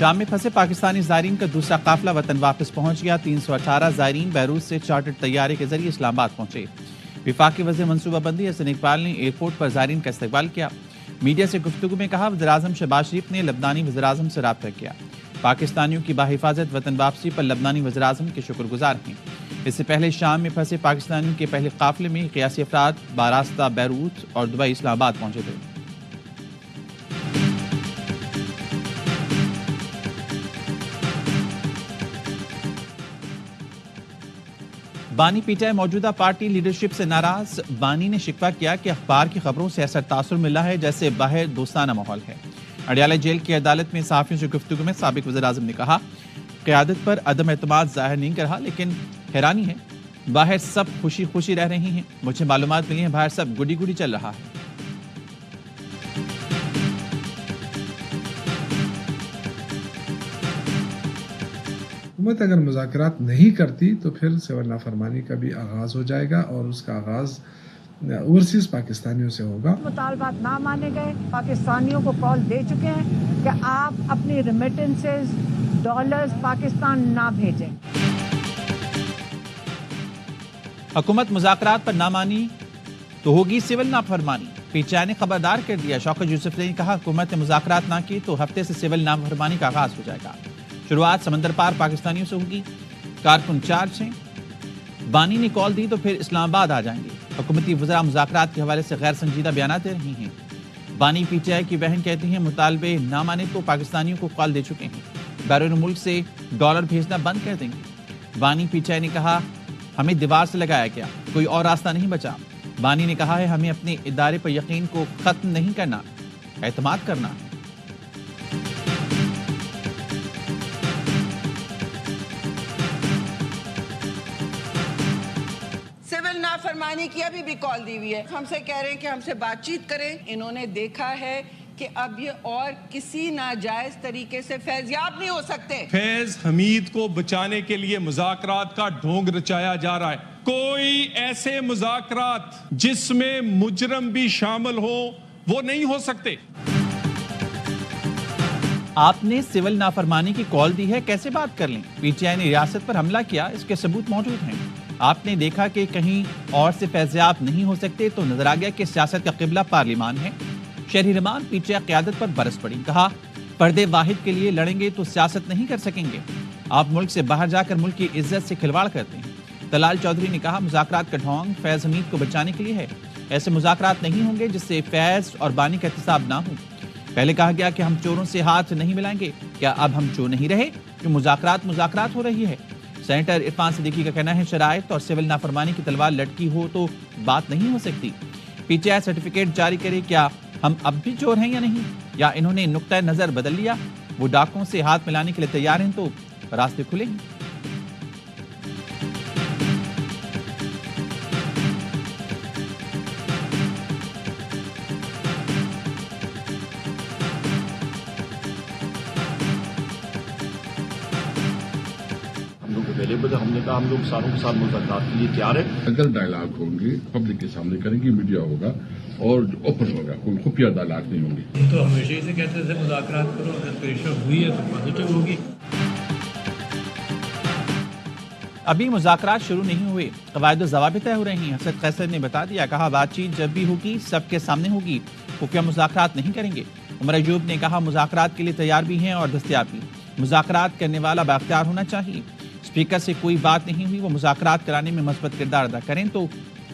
شام میں پھنسے پاکستانی زائرین کا دوسرا قافلہ وطن واپس پہنچ گیا۔ 318 زائرین بیروت سے چارٹرڈ طیارے کے ذریعے اسلام آباد پہنچے۔ وفاقی وزیر منصوبہ بندی حسن اقبال نے ایئرپورٹ پر زائرین کا استقبال کیا۔ میڈیا سے گفتگو میں کہا، وزیراعظم شہباز شریف نے لبنانی وزیراعظم سے رابطہ کیا۔ پاکستانیوں کی باحفاظت وطن واپسی پر لبنانی وزیراعظم کے شکر گزار ہیں۔ اس سے پہلے شام میں پھنسے پاکستانیوں کے پہلے قافلے میں 81 افراد باراستہ بیروت اور دبئی اسلام آباد پہنچے تھے۔ بانی پی ٹی آئی موجودہ پارٹی لیڈرشپ سے ناراض۔ بانی نے شکوہ کیا کہ اخبار کی خبروں سے ایسا تاثر ملا ہے جیسے باہر دوستانہ ماحول ہے۔ اڈیالہ جیل کی عدالت میں صحافیوں سے گفتگو میں سابق وزیراعظم نے کہا، قیادت پر عدم اعتماد ظاہر نہیں کر رہا، لیکن حیرانی ہے باہر سب خوشی خوشی رہ رہی ہیں۔ مجھے معلومات ملی ہیں باہر سب گڈی گڈی چل رہا ہے۔ حکومت اگر مذاکرات نہیں کرتی تو پھر سول نافرمانی کا بھی آغاز ہو جائے گا، اور اس کا آغاز اوورسیز پاکستانیوں سے ہوگا۔ مطالبات نہ مانے گئے، پاکستانیوں کو کال دے چکے ہیں کہ آپ اپنی ریمیٹنسز ڈالرز پاکستان نہ بھیجیں۔ حکومت مذاکرات پر نہ مانی تو ہوگی سول نافرمانی۔ پی ٹی آئی نے خبردار کر دیا۔ شوکت یوسف نے کہا، حکومت نے مذاکرات نہ کی تو ہفتے سے سول نافرمانی کا آغاز ہو جائے گا۔ شروعات سمندر پار پاکستانیوں سے ہوگی۔ کارکن چارج ہیں، بانی نے کال دی تو پھر اسلام آباد آ جائیں گے۔ حکومتی وزراء مذاکرات کے حوالے سے غیر سنجیدہ بیانات دے رہی ہیں۔ بانی پی ٹی آئی کی بہن کہتی ہیں، مطالبے نہ مانے تو پاکستانیوں کو کال دے چکے ہیں، بیرون ملک سے ڈالر بھیجنا بند کر دیں گے۔ بانی پی ٹی آئی نے کہا، ہمیں دیوار سے لگایا گیا، کوئی اور راستہ نہیں بچا۔ بانی نے کہا ہے، ہمیں اپنے ادارے پر یقین کو ختم نہیں کرنا، اعتماد کرنا ہے۔ سول نافرمانی کی ابھی بھی کال دی ہوئی ہے، ہم سے کہہ رہے ہیں کہ ہم سے بات چیت کریں۔ انہوں نے دیکھا ہے کہ اب یہ اور کسی ناجائز طریقے سے فیضیاب نہیں ہو سکتے۔ فیض حمید کو بچانے کے لیے مذاکرات کا ڈھونگ رچایا جا رہا ہے۔ کوئی ایسے مذاکرات جس میں مجرم بھی شامل ہو وہ نہیں ہو سکتے۔ آپ نے سول نافرمانی کی کال دی ہے، کیسے بات کر لیں؟ پی ٹی آئی نے ریاست پر حملہ کیا، اس کے ثبوت موجود ہیں۔ آپ نے دیکھا کہ کہیں اور سے فیضیاب نہیں ہو سکتے تو نظر آ گیا کہ سیاست کا قبلہ پارلیمان ہے۔ شہری رحمان پی ٹی آئی قیادت پر برس پڑی، کہا، پردے واحد کے لیے لڑیں گے تو سیاست نہیں کر سکیں گے۔ آپ ملک سے باہر جا کر ملک کی عزت سے کھلواڑ کرتے ہیں۔ طلال چودھری نے کہا، مذاکرات کا ڈھونگ فیض حمید کو بچانے کے لیے ہے۔ ایسے مذاکرات نہیں ہوں گے جس سے فیض اور بانی کا احتساب نہ ہو۔ پہلے کہا گیا کہ ہم چوروں سے ہاتھ نہیں ملائیں گے، کیا اب ہم چور نہیں رہے کہ مذاکرات ہو رہی ہے؟ سینیٹر عرفان صدیقی کا کہنا ہے، شرائط اور سول نافرمانی کی تلوار لٹکی ہو تو بات نہیں ہو سکتی۔ پی ٹی آئی سرٹیفکیٹ جاری کرے، کیا ہم اب بھی چور ہیں یا نہیں، یا انہوں نے نقطہ نظر بدل لیا؟ وہ ڈاکوں سے ہاتھ ملانے کے لیے تیار ہیں تو راستے کھلیں گے۔ ہم نے کہا ہم لوگ ساروں کے ساتھ مذاکرات کے لیے تیار ہیں۔ اگر ڈائلاگ ہوں گے پبلک کے سامنے کریں گے، میڈیا ہوگا اور اوپن ہوگا، کوئی خفیہ ڈائلاگ نہیں ہوں گے۔ تو ہمیشہ ہی سے کہتے تھے مذاکرات کرو، اگر پریشر ہوئی ہے تو پازیٹیو ہوگی۔ ابھی مذاکرات شروع نہیں ہوئے، قواعد و ضوابط طے ہو رہے ہیں۔ حسن قیصر نے بتا دیا، کہا، بات چیت جب بھی ہوگی سب کے سامنے ہوگی، خفیہ مذاکرات نہیں کریں گے۔ عمر ایوب نے کہا، مذاکرات کے لیے تیار بھی ہیں اور دستیاب بھی۔ مذاکرات کرنے والا بااختیار ہونا چاہیے۔ اسپیکر سے کوئی بات نہیں ہوئی، وہ مذاکرات کرانے میں مثبت کردار ادا کریں تو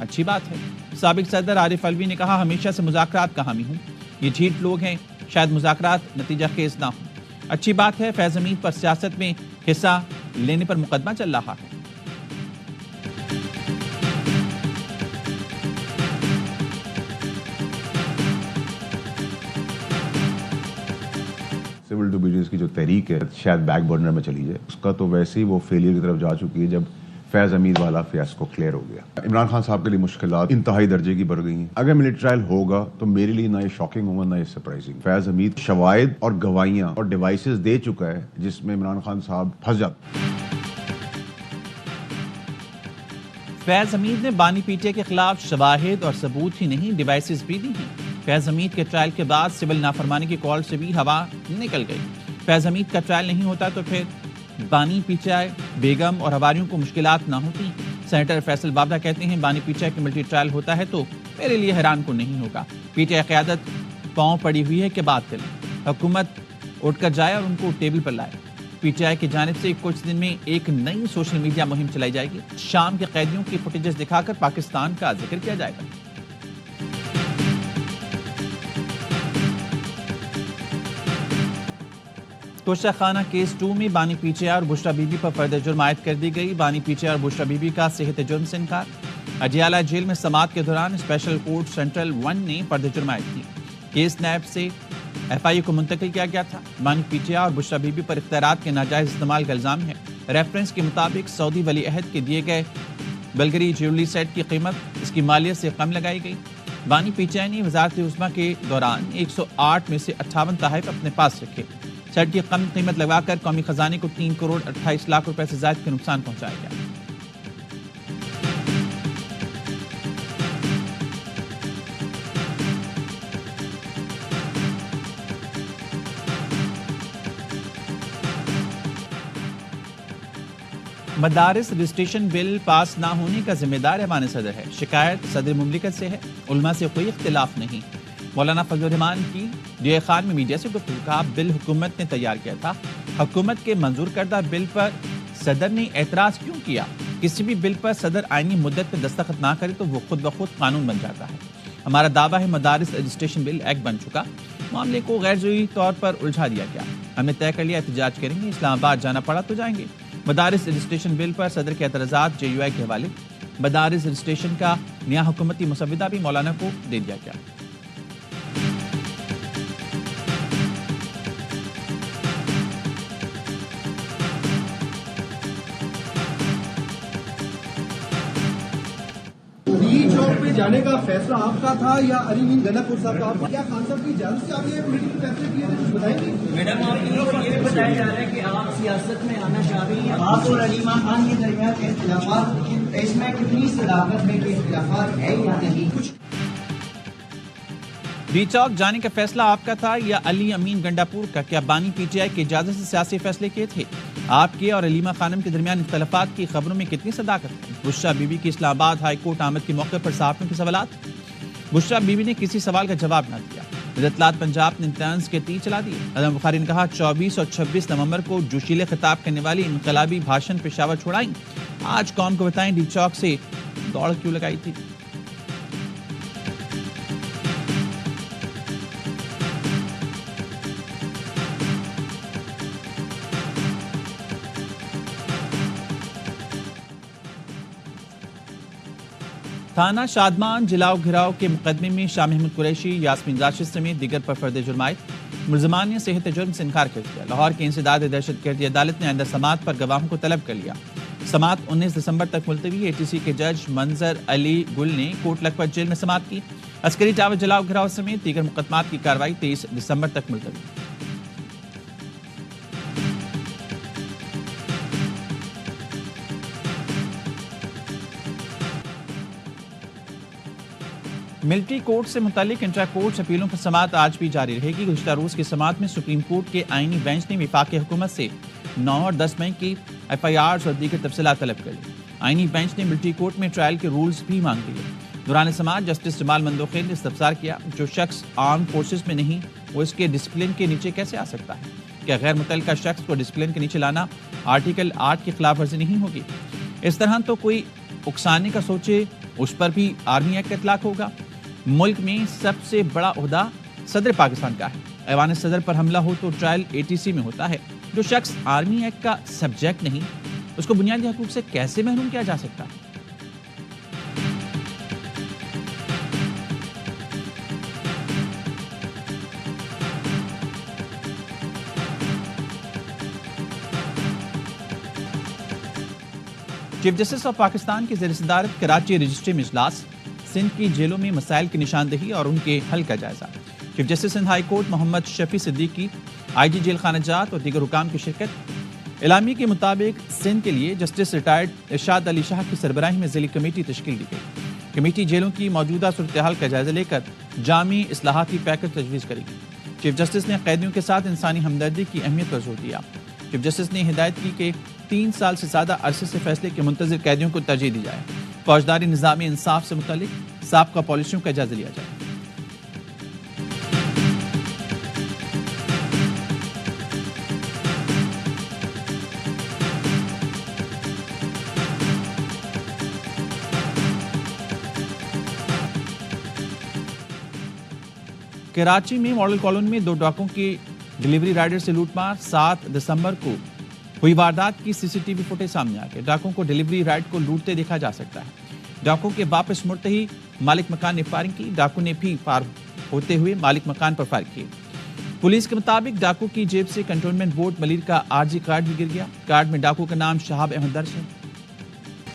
اچھی بات ہے۔ سابق صدر عارف الوی نے کہا، ہمیشہ سے مذاکرات کا حامی ہوں، یہ جھیٹ لوگ ہیں، شاید مذاکرات نتیجہ خیز نہ ہوں۔ اچھی بات ہے، فیض حمید پر سیاست میں حصہ لینے پر مقدمہ چل رہا ہے۔ سول ڈوبیجنس کی جو تحریک ہے شاید بیک برنر میں چلی جائے، اس کا تو ویسے ہی وہ فیلئر کی طرف جا چکی ہے جب فیض حمید والا فیاسکو کلیئر ہو گیا۔ عمران خان صاحب کے لیے مشکلات انتہائی درجے کی بڑھ گئی ہیں۔ اگر ملٹری ٹرائل ہوگا تو میرے لیے نہ یہ شاکنگ ہوگا نہ یہ سرپرائزنگ۔ فیض حمید شواہد اور گواہیاں اور ڈیوائسز دے چکا ہے جس میں عمران خان صاحب پھنس جاتے۔ فیض حمید نے بانی پی ٹی آئی کے خلاف شواہد اور ثبوت ہی نہیں، ڈیوائسز بھی دی ہیں۔ فیض حمید کے ٹرائل کے بعد سول نافرمانی کی کال سے بھی ہوا نکل گئی۔ فیض حمید کا ٹرائل نہیں ہوتا تو پھر بانی پی ٹی آئی بیگم اور ہواریوں کو مشکلات نہ ہوتی. سینیٹر فیصل بابڑا کہتے ہیں بانی پی ٹی آئی کا ملٹری ٹرائل ہوتا ہے تو میرے لیے حیران کو نہیں ہوگا. پی ٹی آئی قیادت پاؤں پڑی ہوئی ہے کہ بات کریں, حکومت اٹھ کر جائے اور ان کو ٹیبل پر لائے. پی ٹی آئی کی جانب سے کچھ دن میں ایک نئی سوشل میڈیا مہم چلائی جائے گی. شام کے قیدیوں کی فوٹیجز دکھا کر پاکستان کا ذکر کیا جائے گا. توشہ خانہ کیس 2 میں بانی پی ٹی آئی اور بشرا بی بی پر فرد جرم عائد کر دی گئی. بانی پی ٹی آئی اور بشرا بی بی کا صحت جرم سے انکار. اجیالہ جیل میں سماعت کے دوران اسپیشل کورٹ سینٹرل 1 نے فرد جرم عائد کی. کیس نیب سے ایف آئی اے کو منتقل کیا گیا تھا. بانی پی ٹی آئی اور بشرا بی بی پر اختیارات کے ناجائز استعمال کا الزام ہے. ریفرنس کے مطابق سعودی ولی عہد کے دیے گئے بلگری جیولری سیٹ کی قیمت اس کی مالیت سے کم لگائی گئی. بانی پی ٹی آئی نے وزارت عظمیٰ کے دوران 108 میں سے 58 تحائف اپنے پاس رکھے. سیٹ کی کم قیمت لگا کر قومی خزانے کو 3 کروڑ 28 لاکھ روپے سے زائد کا نقصان پہنچایا گیا. مدارس رجسٹریشن بل پاس نہ ہونے کا ذمہ دار ایوان صدر ہے. شکایت صدر مملکت سے ہے, علماء سے کوئی اختلاف نہیں. مولانا فضل الرحمان کی ڈی اے خان میں میڈیا سے گفتگو. کہا بل حکومت نے تیار کیا تھا, حکومت کے منظور کردہ بل پر صدر نے اعتراض کیوں کیا؟ کسی بھی بل پر صدر آئینی مدت پر دستخط نہ کرے تو وہ خود بخود قانون بن جاتا ہے. ہمارا دعویٰ ہے مدارس رجسٹریشن بل ایکٹ بن چکا, معاملے کو غیر ضروری طور پر الجھا دیا گیا. ہم نے طے کر لیا احتجاج کریں گے, اسلام آباد جانا پڑا تو جائیں گے. مدارس رجسٹریشن بل پر صدر کے اعتراضات جے یو آئی کے حوالے. مدارس رجسٹریشن کا نیا حکومتی مسودہ بھی مولانا کو دے دیا گیا. جانے کا فیصلہ آپ کا تھا یا علی امین گنڈا پور صاحب کا؟ کیا خان صاحب کی اجازت سے آپ نے پولیٹیکل فیصلے کیے تھے, کچھ بتائیں گے؟ میڈم آپ کو یہ بتایا جا رہا ہے کہ آپ سیاست میں آنا چاہ رہی ہیں. آپ اور علیمہ خان کے درمیان اختلافات, اس میں کتنی صداقت ہے کہ اختلافات ہے یا نہیں؟ کچھ ڈی چوک جانے کا فیصلہ آپ کا تھا یا علی امین گنڈاپور کا؟ کیا بانی پی ٹی آئی کی اجازت سے سیاسی فیصلے کیے تھے؟ آپ کے اور علیمہ خانم کے درمیان اختلافات کی خبروں میں کتنی صداقت ہے؟ بشرا بی بی کی اسلام آباد ہائی کورٹ آمد کے موقع پر صحافیوں کے سوالات. بشرا بی بی نے کسی سوال کا جواب نہ دیا. اطلاعات پنجاب نے طنز کے تیر چلا دیے. عدم بخاری نے کہا 24 اور 26 نومبر کو جوشیلے خطاب کرنے والی انقلابی بھاشن پشاور چھوڑائیں. آج قوم کو بتائیں ڈی چوک سے دوڑ کیوں لگائی تھی. تھانہ شادمان جلاؤ گھراؤ کے مقدمے میں شاہ محمود قریشی, یاسمین راشد سمیت دیگر پر فرد جرم عائد. ملزمان نے صحت جرم سے انکار کر دیا. لاہور کی انسداد دہشت گردی عدالت نے آئندہ سماعت پر گواہوں کو طلب کر لیا. سماعت 19 دسمبر تک ملتوی. اے ٹی سی کے جج منظر علی گل نے کوٹ لکھپت جیل میں سماعت کی. عسکری ٹاور جلاؤ گھراؤ سمیت دیگر مقدمات کی کارروائی 23 دسمبر تک ملتوی. ملٹری کورٹ سے متعلق انٹرا کورٹ اپیلوں پر سماعت آج بھی جاری رہے گی. گزشتہ روز کی سماعت میں سپریم کورٹ کے آئینی بینچ نے وفاقی حکومت سے 9 اور 10 مئی کی ایف آئی آرز اور دیگر تفصیلات طلب کر لی. آئینی بینچ نے ملٹری کورٹ میں ٹرائل کے رولز بھی مانگ لیے. دوران سماعت جسٹس جمال مندوخیل نے استفسار کیا, جو شخص آرم فورسز میں نہیں وہ اس کے ڈسپلن کے نیچے کیسے آ سکتا ہے؟ کیا غیر متعلقہ شخص کو ڈسپلن کے نیچے لانا آرٹیکل 8 کی خلاف ورزی نہیں ہوگی؟ اس طرح تو کوئی اکسانے کا سوچے, اس پر بھی آرمی ایکٹ اطلاق ہوگا. ملک میں سب سے بڑا عہدہ صدر پاکستان کا ہے. ایوان صدر پر حملہ ہو تو ٹرائل اے ٹی سی میں ہوتا ہے. جو شخص آرمی ایکٹ کا سبجیکٹ نہیں, اس کو بنیادی حقوق سے کیسے محروم کیا جا سکتا ہے؟ چیف جسٹس آف پاکستان کی زیر صدارت کراچی رجسٹری میں اجلاس. سندھ کی جیلوں میں مسائل کی نشاندہی اور ان کے حل کا جائزہ. Chief justice Sindh high court Muhammad Shafi Siddiqui, I G jail خانہ جات اور دیگر حکام کی شرکت. اعلامیے کے مطابق سندھ کے لیے جسٹس ریٹائرڈ ارشاد علی شاہ کی سربراہی میں ذیلی کمیٹی تشکیل دی گئی. کمیٹی جیلوں کی موجودہ صورتحال کا جائزہ لے کر جامع اصلاحاتی پیکج تجویز کرے گی. چیف جسٹس نے قیدیوں کے ساتھ انسانی ہمدردی کی اہمیت پر زور دیا۔ چیف جسٹس نے ہدایت کی کہ 3 سال سے زیادہ عرصے سے فیصلے کے منتظر قیدیوں کو ترجیح دی جائے۔ فوجداری نظامی انصاف سے متعلق سابقہ پالیسیوں کا جائزہ لیا جائے۔ کراچی میں ماڈل کالونی میں 2 ڈاکوؤں کی ڈیلیوری رائڈر سے لوٹ مار۔ 7 دسمبر کو ہوئی واردات کی CCTV فوٹیج سامنے آ گئی۔ ڈاکوؤں کو ڈیلیوری رائڈ کو لوٹتے دیکھا جا سکتا ہے۔ ڈاکوؤں کے واپس مڑتے ہی مالک مکان نے فائرنگ کی۔ ڈاکو نے بھی فار ہوتے ہوئے مالک مکان پر فائر کیے۔ پولیس کے مطابق ڈاکو کی جیب سے کنٹونمنٹ بورڈ ملیر کا عارضی کارڈ بھی گر گیا۔ کارڈ میں ڈاکو کا نام شہاب احمد درج ہے۔